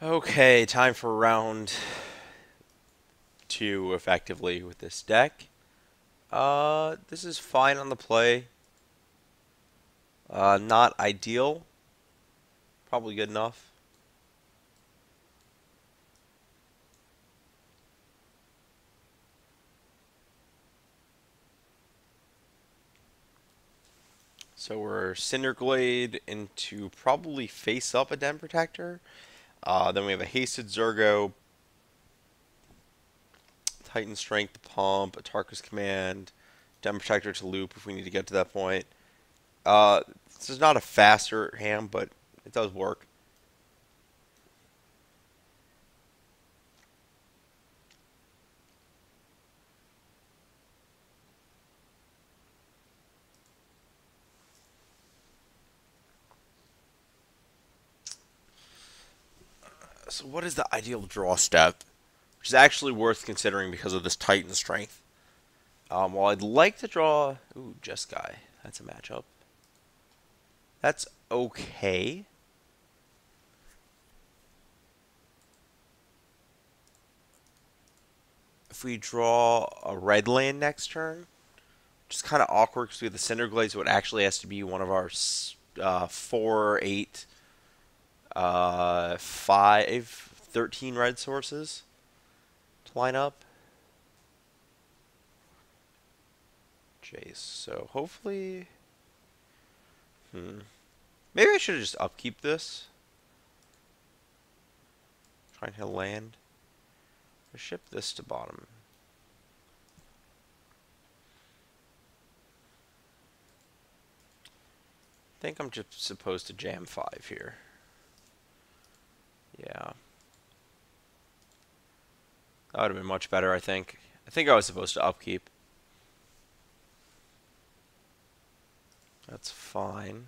Okay, time for round two effectively with this deck. This is fine on the play. Not ideal. Probably good enough. So we're Cinderglade into probably face up a Den Protector. Then we have a Hasted Zergo, Titan Strength Pump, a Tarkus Command, Den Protector to loop if we need to get to that point. Uh, this is not a faster hand, but it does work. So what is the ideal draw step? Which is actually worth considering because of this Titan strength. While I'd like to draw, ooh, Jeskai. That's a matchup. That's okay. If we draw a red land next turn, which is kind of awkward because we have the Cinderglade, so it actually has to be one of our 4, 8, 5, 13 red sources to line up. Jace. So hopefully, maybe I should have just upkeep this. Trying to land. Or ship this to bottom. I think I'm just supposed to jam 5 here. Yeah. That would have been much better, I think. I think I was supposed to upkeep. That's fine.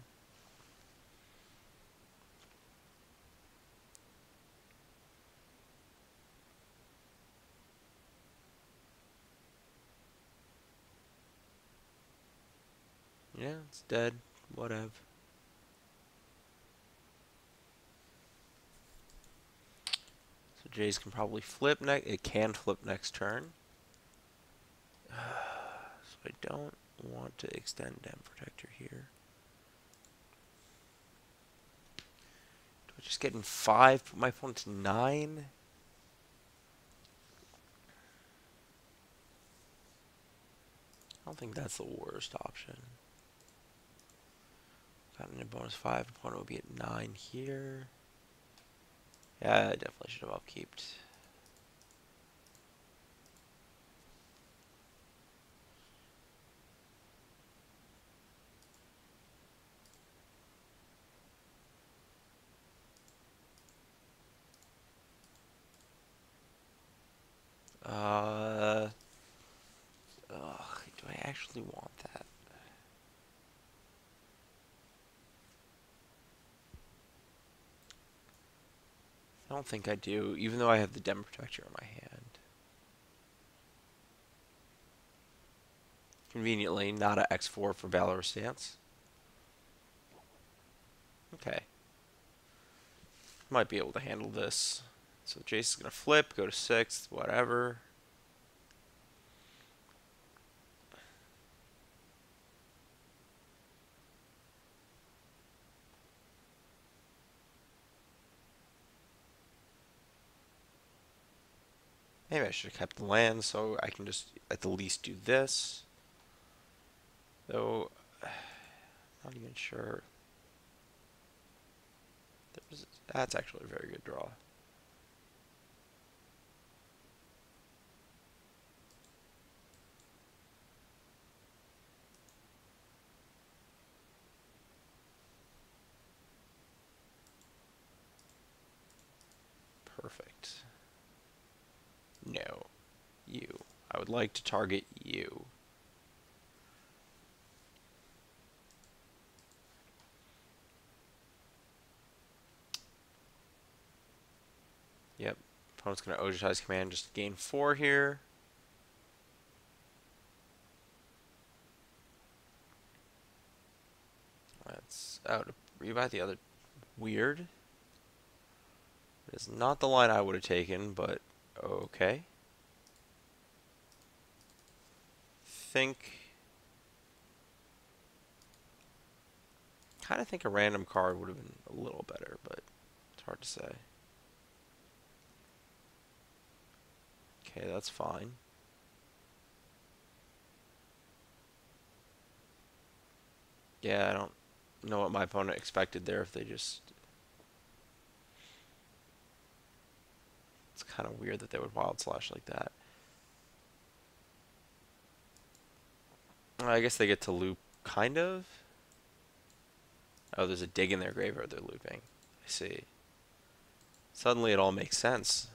Yeah, it's dead. Whatever. So Jays can probably flip next. It can flip next turn. So I don't want to extend Dam Protector here. Do I just get in 5, put my opponent to 9? I don't think that's the worst option. Got in a bonus 5, opponent would be at 9 here. Yeah, I definitely should have upkeeped. Uh, do I actually want that? I don't think I do, even though I have the Dem Protector in my hand. Conveniently, not a X4 for Valor Stance. Okay. Might be able to handle this. So Jace is going to flip, go to 6th, whatever. Maybe I should have kept the land so I can just at the least do this. Though, not even sure. That's actually a very good draw. Perfect. No. You. I would like to target you. Yep. Opponent's going to Ojutize command, just gain 4 here. That's out. Rebuy the other. Weird. It's not the line I would have taken, but okay. Think, kind of think a random card would have been a little better, but it's hard to say. Okay, that's fine. Yeah, I don't know what my opponent expected there if they just... It's kind of weird that they would wild slash like that. I guess they get to loop, kind of. Oh, there's a dig in their graveyard they're looping. I see. Suddenly it all makes sense.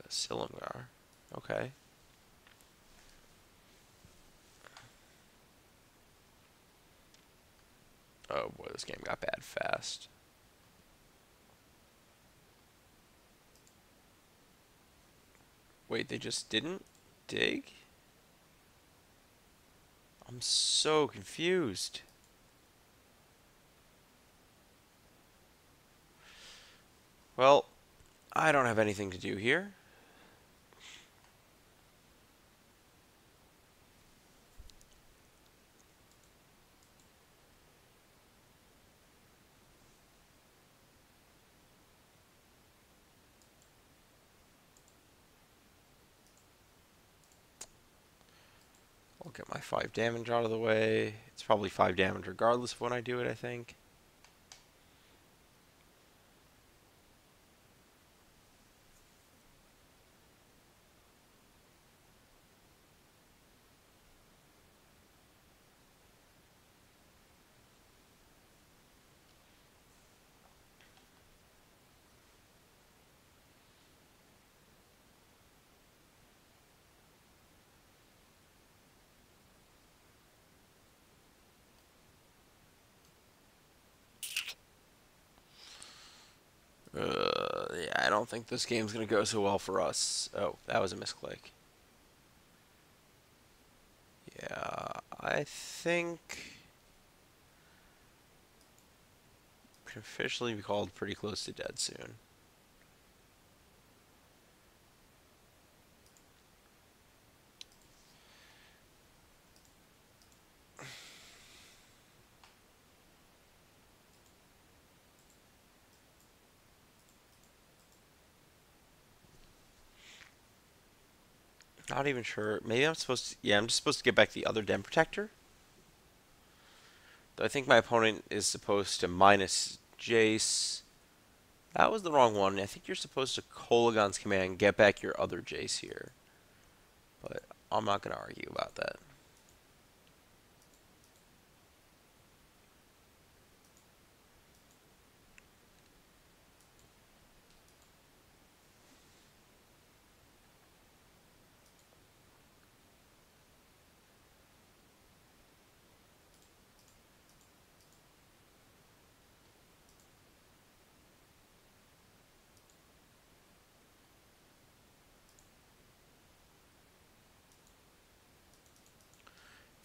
Silumgar. Okay. Oh boy, this game got bad fast. Wait, they just didn't dig? I'm so confused. Well, I don't have anything to do here. I'll get my 5 damage out of the way. It's probably 5 damage regardless of when I do it, I think. Yeah, I don't think this game's gonna go so well for us. Oh, that was a misclick. Yeah, I think can officially be called pretty close to dead soon. Not even sure. Maybe I'm supposed to. Yeah, I'm just supposed to get back the other Den Protector. Though I think my opponent is supposed to minus Jace. That was the wrong one. I think you're supposed to Kolaghan's Command, get back your other Jace here. But I'm not going to argue about that.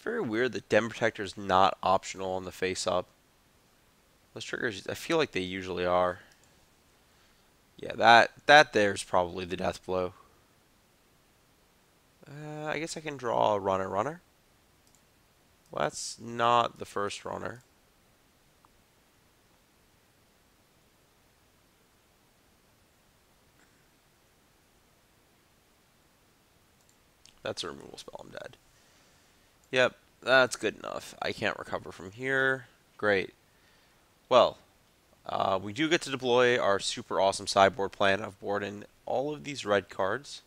Very weird that Den Protector is not optional on the face-up. Those triggers, I feel like they usually are. Yeah, that there's probably the death blow. I guess I can draw a runner. Well, that's not the first runner. That's a removal spell. I'm dead. Yep, that's good enough. I can't recover from here. Great. Well, we do get to deploy our super awesome sideboard plan of boarding all of these red cards.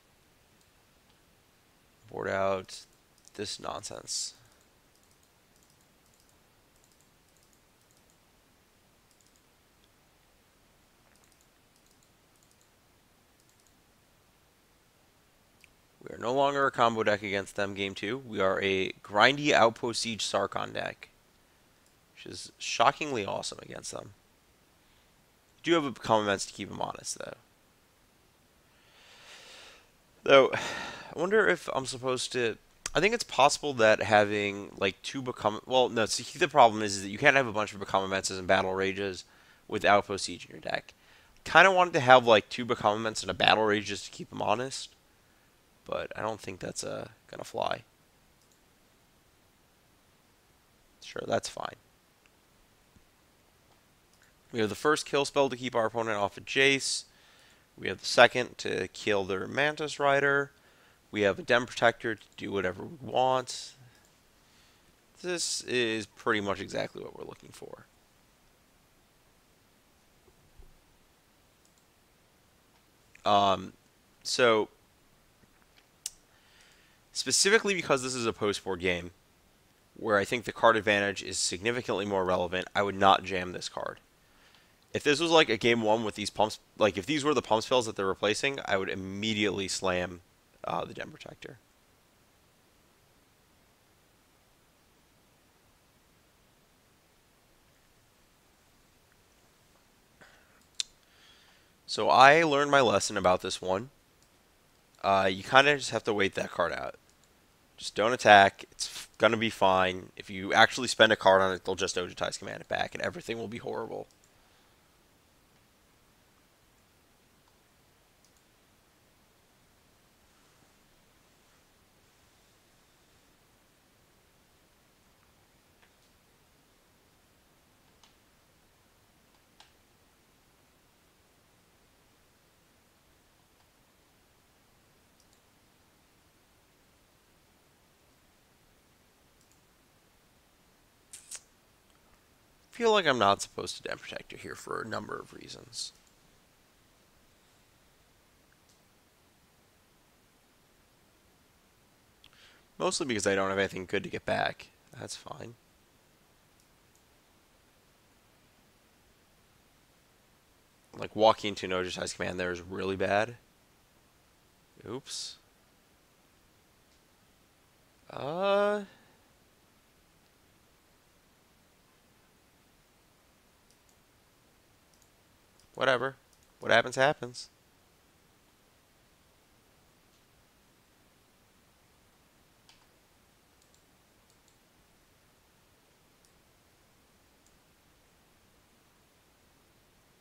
Board out this nonsense. We are no longer a combo deck against them game 2. We are a grindy Outpost Siege Sarkhan deck, which is shockingly awesome against them. Do have a comments to keep them honest, though. Though, I wonder if I'm supposed to... I think it's possible that having like two become well, no. See, the problem is that you can't have a bunch of become immenses and battle rages with outpost siege in your deck. Kind of wanted to have like two become immense and a battle rage just to keep them honest, but I don't think that's gonna fly. Sure, that's fine. We have the first kill spell to keep our opponent off of Jace. We have the second to kill their Mantis Rider. We have a Dem Protector to do whatever we want. This is pretty much exactly what we're looking for. Um, so, specifically because this is a post-board game, where I think the card advantage is significantly more relevant, I would not jam this card. If this was like a game one with these pumps, like if these were the pump spells that they're replacing, I would immediately slam the Dem Protector. So I learned my lesson about this one. You kind of just have to wait that card out. Just don't attack. It's gonna be fine. If you actually spend a card on it, they'll just Ojutize command it back, and everything will be horrible. I feel like I'm not supposed to Dem Protector here for a number of reasons. Mostly because I don't have anything good to get back. That's fine. Like walking into an Ojutize command there is really bad. Oops. Uh, Whatever. What happens, happens.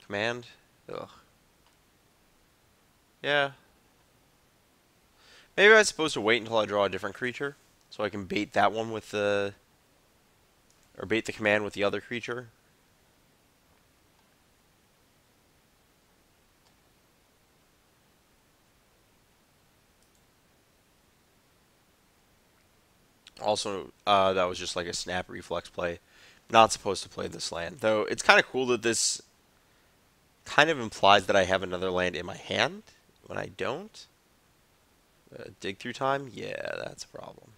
Command. Ugh. Yeah. Maybe I'm supposed to wait until I draw a different creature, so I can bait that one with the... Or bait the command with the other creature. Also, that was just like a snap reflex play. Not supposed to play this land. Though, it's kind of cool that this kind of implies that I have another land in my hand when I don't. Dig through time? Yeah, that's a problem.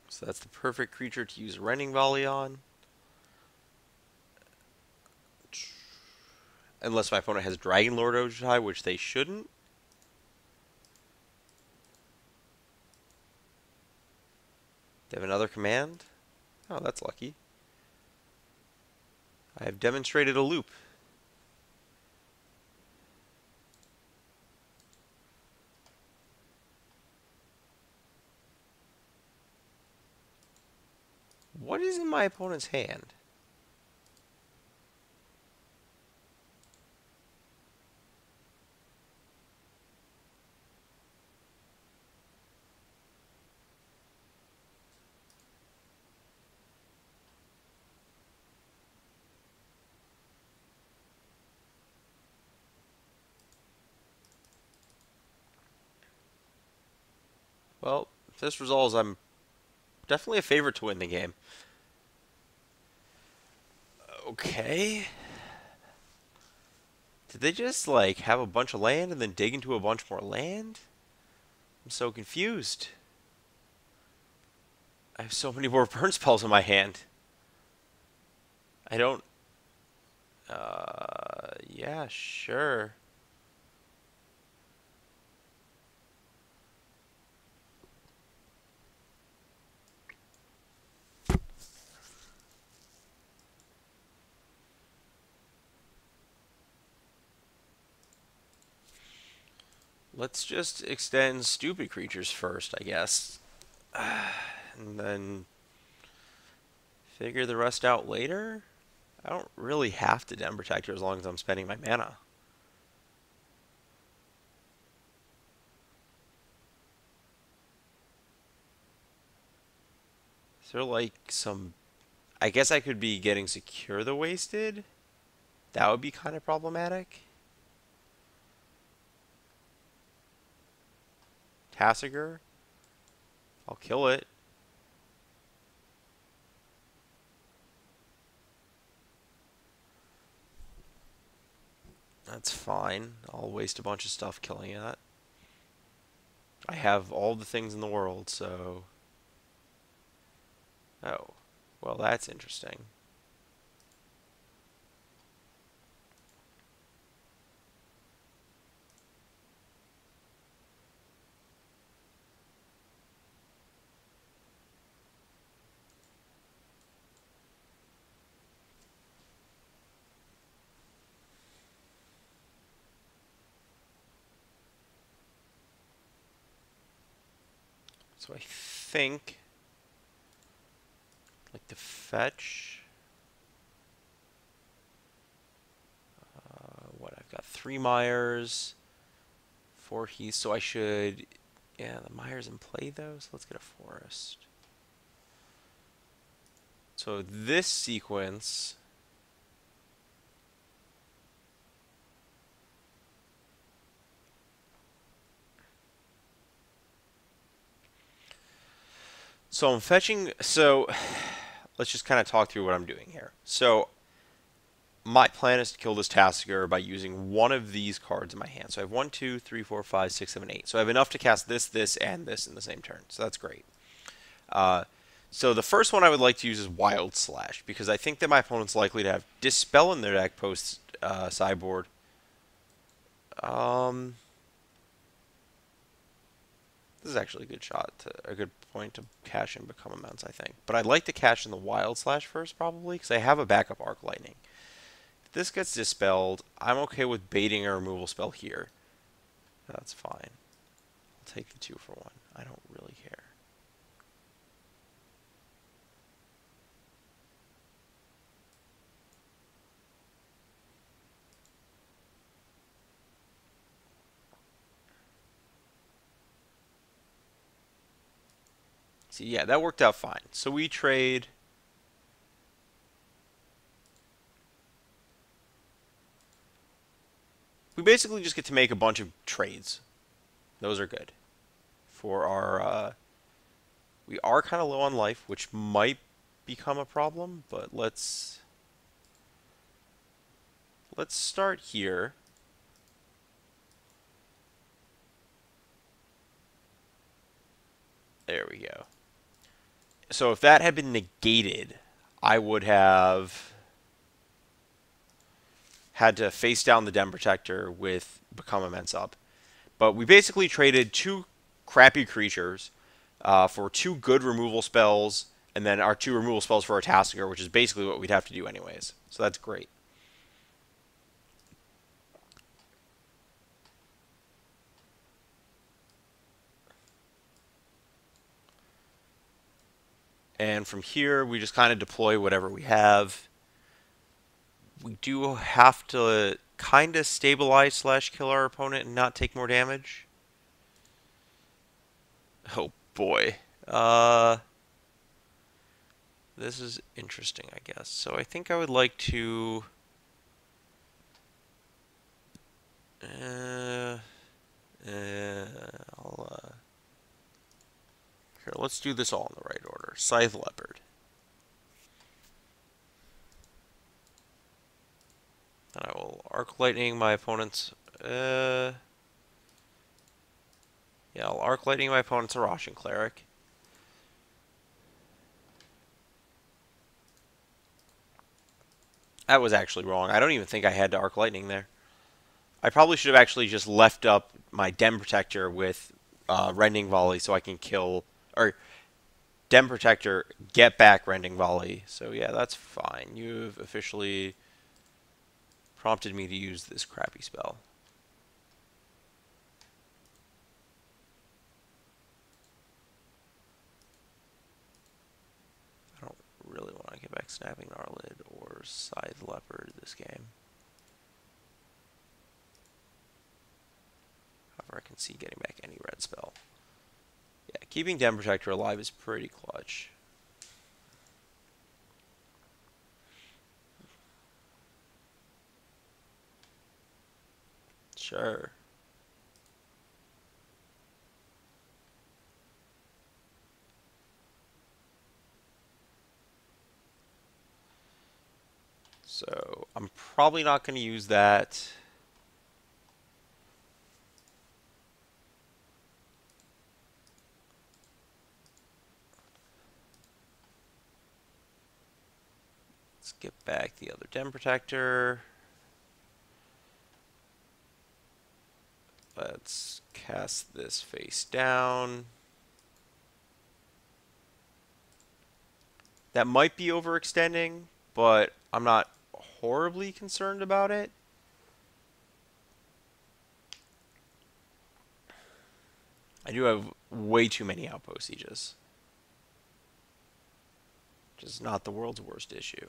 So that's the perfect creature to use Rending Volley on. Unless my opponent has Dragon Lord Ojai, which they shouldn't. They have another command. Oh, that's lucky. I have demonstrated a loop. What is in my opponent's hand? Well, if this resolves, I'm definitely a favorite to win the game. Okay. Did they just, like, have a bunch of land and then dig into a bunch more land? I'm so confused. I have so many more burn spells in my hand. I don't... Yeah, sure. Let's just extend stupid creatures first, I guess. And then figure the rest out later? I don't really have to Den Protector as long as I'm spending my mana. Is there like some... I guess I could be getting Secure the Wasted? That would be kind of problematic. Tassiger? I'll kill it. That's fine. I'll waste a bunch of stuff killing it. I have all the things in the world, so... Oh. Well, that's interesting. So I think... like to fetch... what, I've got 3 Myers, 4 Heath, so I should... Yeah, the Myers in play, though, so let's get a Forest. So this sequence... So I'm fetching... So let's just kind of talk through what I'm doing here. So my plan is to kill this Tassiger by using one of these cards in my hand. So I have 1, 2, 3, 4, 5, 6, 7, 8. So I have enough to cast this, this, and this in the same turn. So that's great. So the first one I would like to use is Wild Slash, because I think that my opponent's likely to have Dispel in their deck post sideboard. This is actually a good shot, a good point to cash in Become Immense, I think. But I'd like to cash in the Wild Slash first, probably, because I have a backup Arc Lightning. If this gets dispelled, I'm okay with baiting a removal spell here. That's fine. I'll take the 2 for 1. I don't really care. See, yeah, that worked out fine. So we trade... We basically just get to make a bunch of trades. Those are good. For our... we are kind of low on life, which might become a problem, but let's start here. There we go. So if that had been negated, I would have had to face down the Den Protector with Become Immense up. But we basically traded 2 crappy creatures for 2 good removal spells, and then our 2 removal spells for our Tassiger, which is basically what we'd have to do anyways. So that's great. And from here, we just kind of deploy whatever we have. We do have to kind of stabilize / kill our opponent and not take more damage. Oh boy. This is interesting, I guess. So I think I would like to... Here, let's do this all in the right order. Scythe Leopard. Then I will Arc Lightning my opponent's... yeah, Yeah, I'll Arc Lightning my opponent's a Roshan Cleric. That was actually wrong. I don't even think I had to Arc Lightning there. I probably should have actually just left up my Dem Protector with Rending Volley so I can kill... Or Dem Protector, get back Rending Volley. So yeah, that's fine. You've officially prompted me to use this crappy spell. I don't really want to get back Snapping Gnarlid or Scythe Leopard this game. However, I can see getting back any red spell. Yeah, keeping Dem Protector alive is pretty clutch. Sure. So, I'm probably not going to use that. Let's get back the other Dem Protector. Let's cast this face down. That might be overextending, but I'm not horribly concerned about it. I do have way too many Outpost Sieges, which is not the world's worst issue.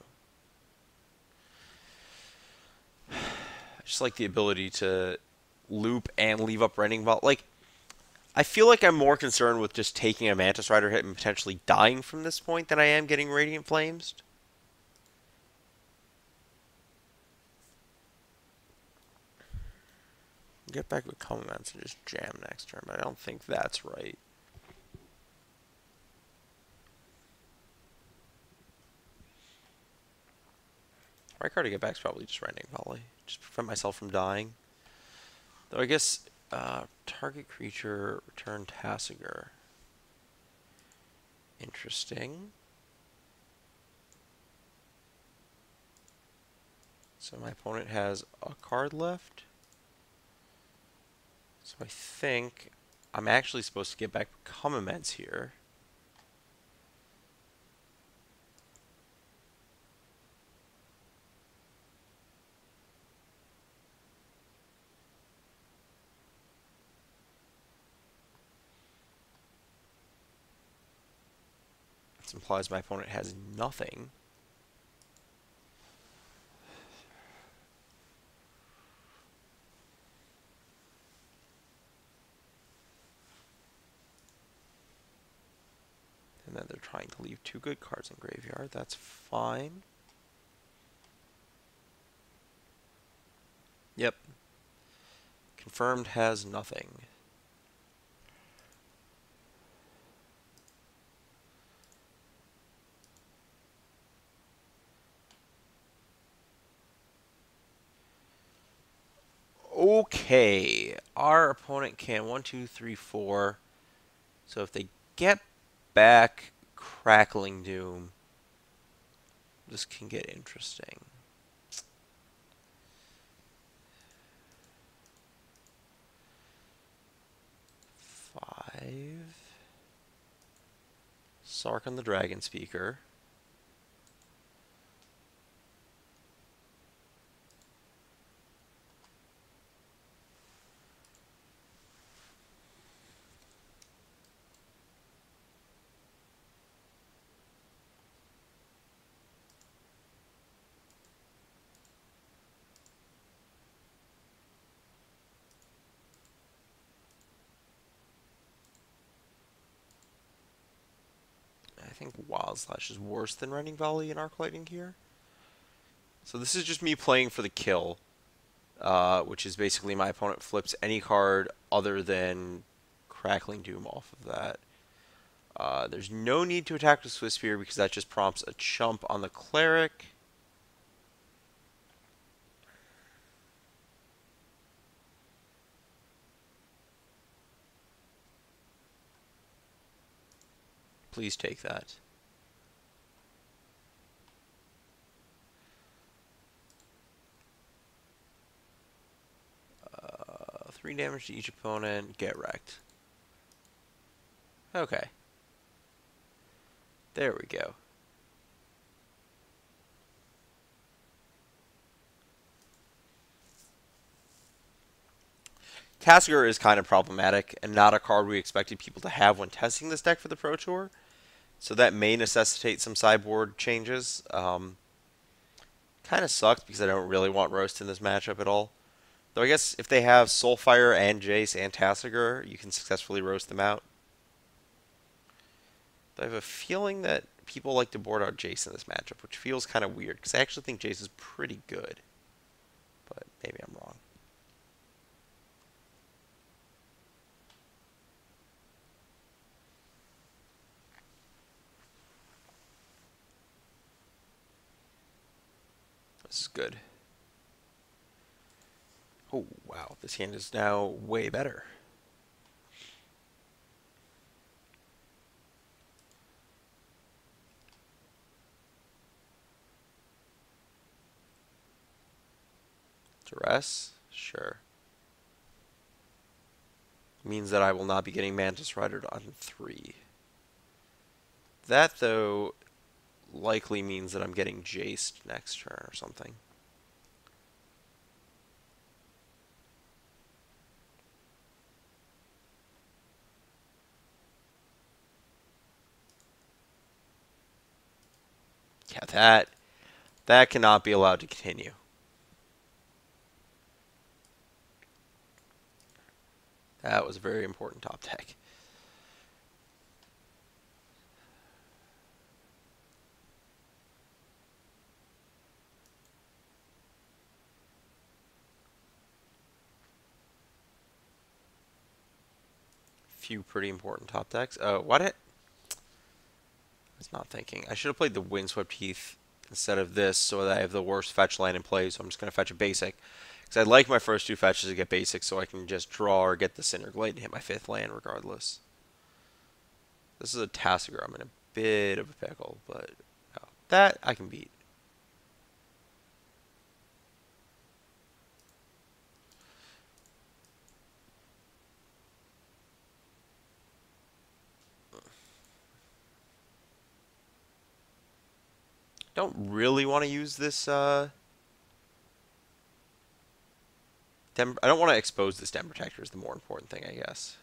I just like the ability to loop and leave up Rending Vault. Like, I feel like I'm more concerned with just taking a Mantis Rider hit and potentially dying from this point than I am getting Radiant Flames. Get back with Comments and just jam next turn, but I don't think that's right. Right card to get back is probably just Rending Volley. Just prevent myself from dying. Though I guess target creature, return Tassiger. Interesting. So my opponent has a card left. So I think I'm actually supposed to get back Become Immense here. This implies my opponent has nothing. And then they're trying to leave 2 good cards in graveyard. That's fine. Yep. Confirmed has nothing. Okay. Our opponent can 1, 2, 3, 4. So if they get back Crackling Doom, this can get interesting. Sark on the Dragon Speaker. I think Wild Slash is worse than Rending Volley and Arc Lightning here. So this is just me playing for the kill, which is basically my opponent flips any card other than Crackling Doom off of that. There's no need to attack with Swiss Spear because that just prompts a chump on the Cleric. Please take that. 3 damage to each opponent. Get wrecked. Okay. There we go. Tasker is kind of problematic and not a card we expected people to have when testing this deck for the Pro Tour. So that may necessitate some sideboard changes. Kind of sucks because I don't really want Roast in this matchup at all. Though I guess if they have Soulfire and Jace and Tassiger, you can successfully roast them out. Though I have a feeling that people like to board out Jace in this matchup, which feels kind of weird because I actually think Jace is pretty good. But maybe I'm wrong. This is good. Oh, wow. This hand is now way better. Duress? Sure. Means that I will not be getting Mantis Rider on 3. That, though, likely means that I'm getting Jaced next turn or something. Yeah, that cannot be allowed to continue. That was a very important top deck. Few pretty important top decks. Oh, what it? I was not thinking. I should have played the Windswept Heath instead of this so that I have the worst fetch land in play, so I'm just going to fetch a basic. Because I'd like my first 2 fetches to get basic so I can just draw or get the Cinder Glade and hit my 5th land regardless. This is a Tassiger. I'm in a bit of a pickle, but no, that I can beat. Don't really want to use this, I don't want to expose this Den Protector is the more important thing, I guess.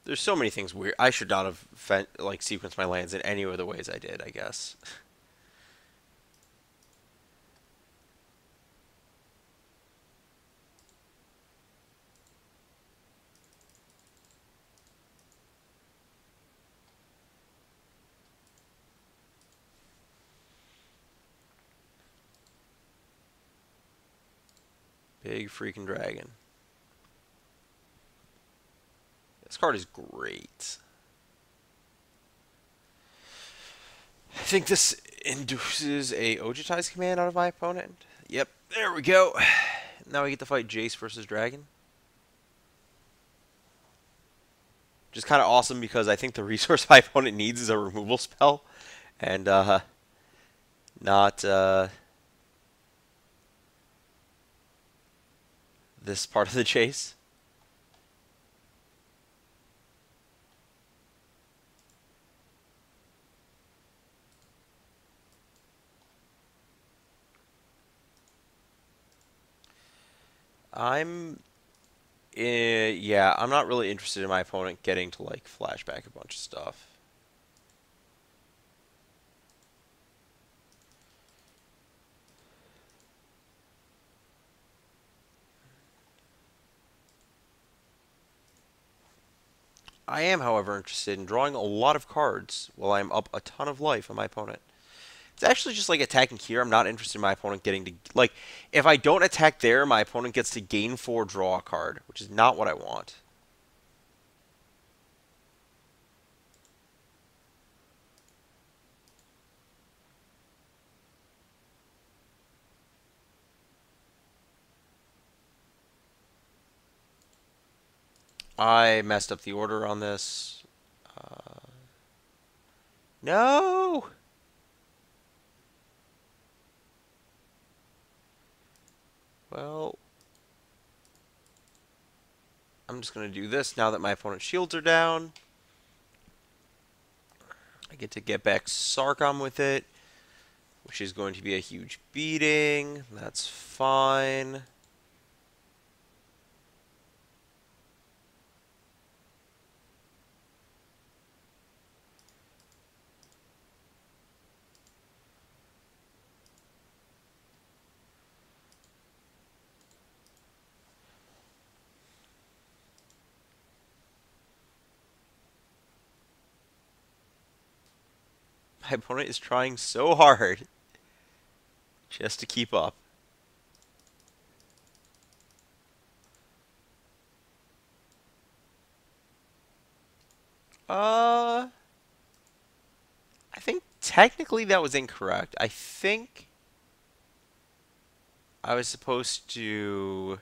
There's so many things weird. I should not have sequenced my lands in any of the ways I did, I guess. Big freaking dragon. This card is great. I think this induces a Ojitize command out of my opponent. Yep, there we go. Now we get to fight Jace versus Dragon. Which is kind of awesome because I think the resource my opponent needs is a removal spell. And, not, this part of the chase. Yeah, I'm not really interested in my opponent getting to, like, flashback a bunch of stuff. I am, however, interested in drawing a lot of cards while I'm up a ton of life on my opponent. It's actually just like attacking here. I'm not interested in my opponent getting to... Like, if I don't attack there, my opponent gets to gain 4, draw a card, which is not what I want. I messed up the order on this. No! Well, I'm just going to do this now that my opponent's shields are down. I get back Sarkon with it, which is going to be a huge beating. That's fine. My opponent is trying so hard just to keep up. Uh, I think technically that was incorrect. I think I was supposed to...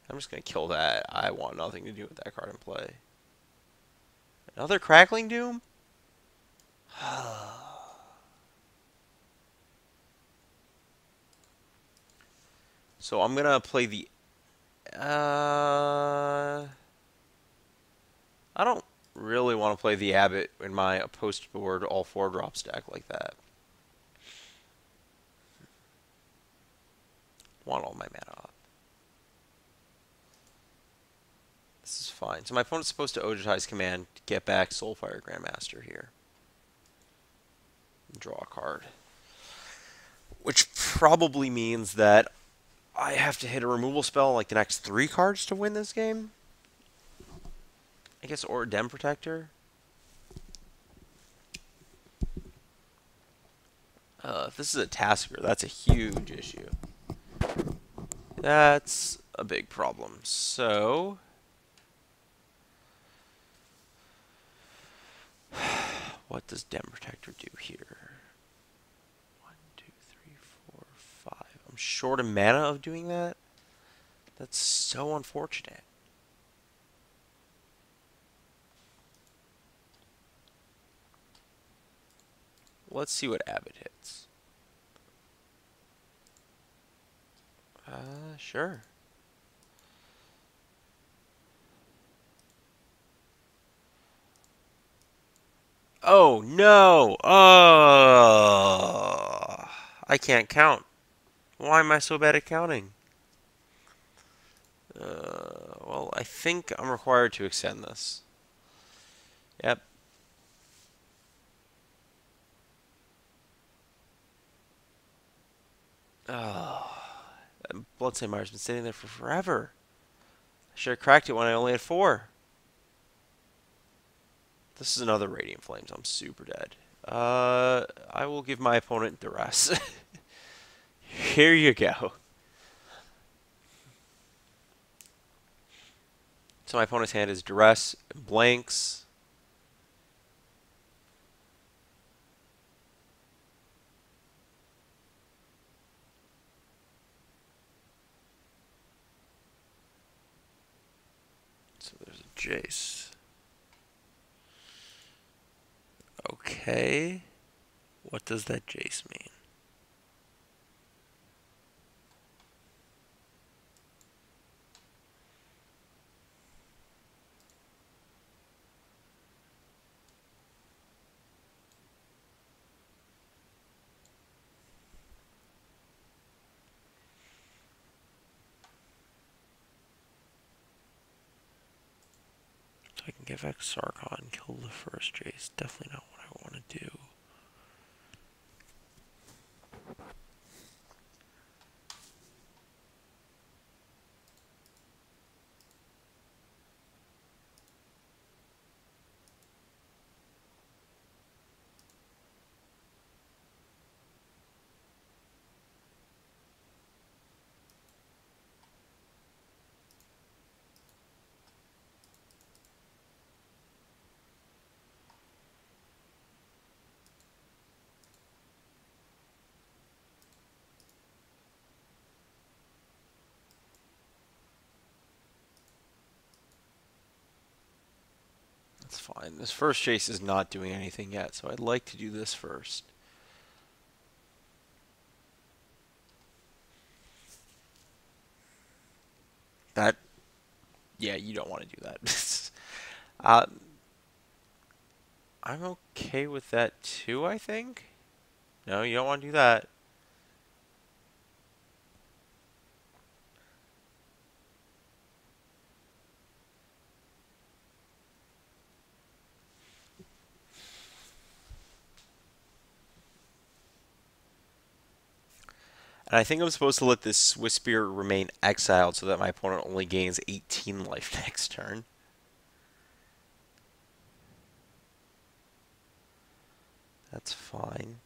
I'm just going to kill that. I want nothing to do with that card in play. Another Crackling Doom? So I'm going to play the... I don't really want to play the Abbot in my post-board all 4-drop stack like that. Want all my mana up. This is fine. So my opponent's supposed to Ojutai's Command to get back Soulfire Grandmaster here. Draw a card. Which probably means that I have to hit a removal spell like the next 3 cards to win this game. I guess, or a Dem Protector. If this is a Tasker, that's a huge issue. That's a big problem. So... what does Dem Protector do here? 1, 2, 3, 4, 5. I'm short a mana of doing that? That's so unfortunate. Let's see what Abbott hits. Sure. Oh, no! Oh! I can't count. Why am I so bad at counting? Well, I think I'm required to extend this. Yep. Oh. Bloodsail Mire's been sitting there for forever. I should have cracked it when I only had 4. This is another Radiant Flames. I'm super dead. I will give my opponent duress. Here you go. So my opponent's hand is duress, blanks. So there's a Jace. Okay. What does that Jace mean? So I can get back Sarkon and kill the first Jace. Definitely not what I want to do. That's fine. This first chase is not doing anything yet, so I'd like to do this first. That, yeah, you don't want to do that. uh, I'm okay with that too, I think. No, you don't want to do that. And I think I'm supposed to let this Swiss Spirit remain exiled so that my opponent only gains 18 life next turn. That's fine.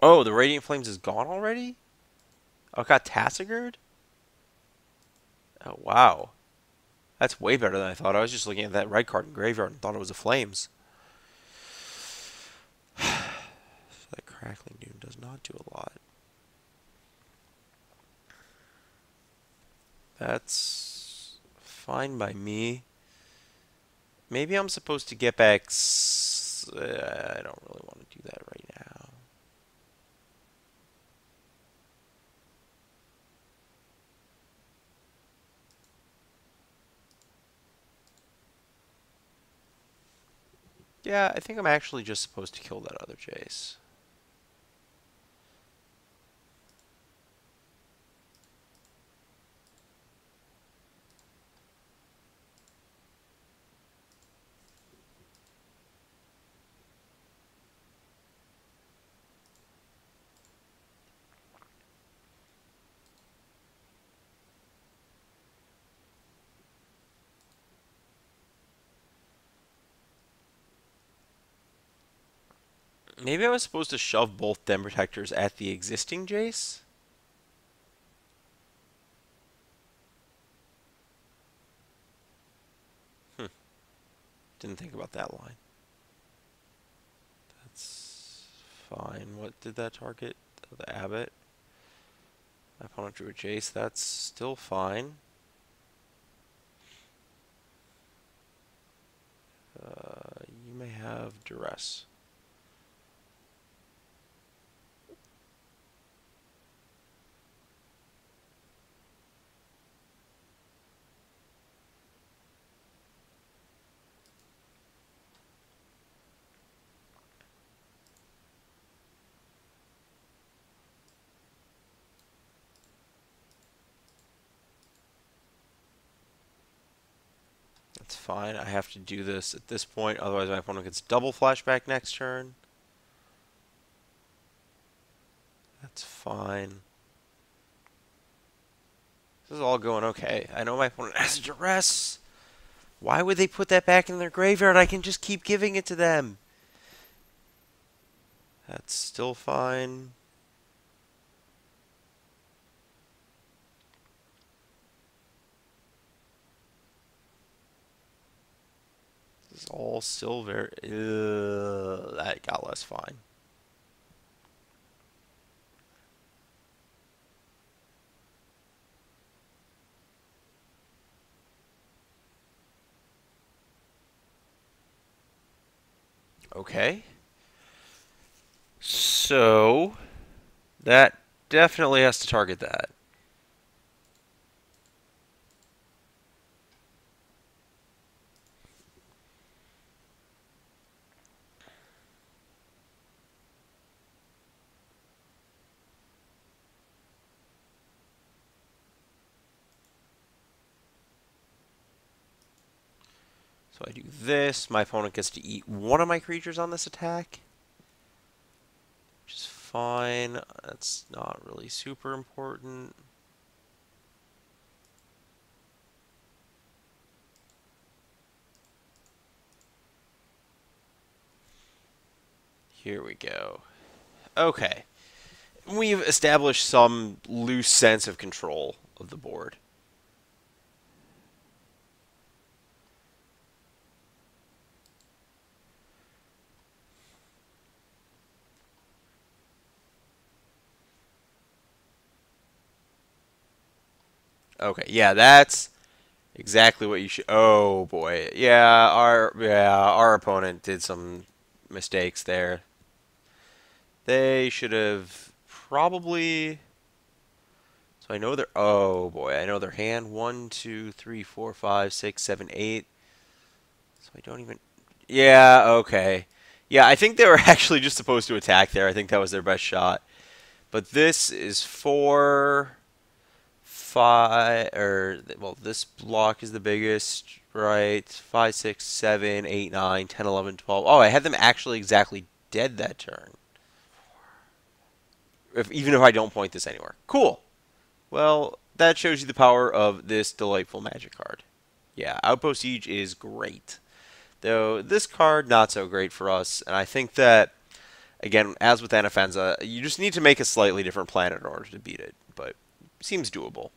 Oh, the Radiant Flames is gone already? Oh, it got Tassigurd? Oh, wow. That's way better than I thought. I was just looking at that red card in Graveyard and thought it was a Flames. That Crackling Doom does not do a lot. That's fine by me. Maybe I'm supposed to get back... I don't really want to do that right now. Yeah, I think I'm actually just supposed to kill that other Jace. Maybe I was supposed to shove both Den Protectors at the existing Jace? Hmm. Didn't think about that line. That's fine. What did that target? The Abbot? My opponent drew a Jace. That's still fine. You may have Duress. That's fine. I have to do this at this point, otherwise my opponent gets double flashback next turn. That's fine. This is all going okay. I know my opponent has Duress. Why would they put that back in their graveyard? I can just keep giving it to them. That's still fine. This is all still very... that got less fine. Okay. So, that definitely has to target that. So I do this. My opponent gets to eat one of my creatures on this attack. Which is fine. That's not really super important. Here we go. Okay. We've established some loose sense of control of the board. Okay, yeah, that's exactly what you should. Oh boy, yeah, our opponent did some mistakes there. They should have probably. So I know their. Oh boy, I know their hand. One, two, three, four, five, six, seven, eight. So I don't even. Yeah, okay. Yeah, I think they were actually just supposed to attack there. I think that was their best shot. But this is four, five, or well, this block is the biggest, right? Five, six, seven, eight, nine, 10, 11, 12. Oh, I had them actually exactly dead that turn. Even if I don't point this anywhere. Cool. Well, that shows you the power of this delightful magic card. Yeah, Outpost Siege is great. Though this card, not so great for us. And I think that, again, as with Anafenza, you just need to make a slightly different plan in order to beat it. But seems doable.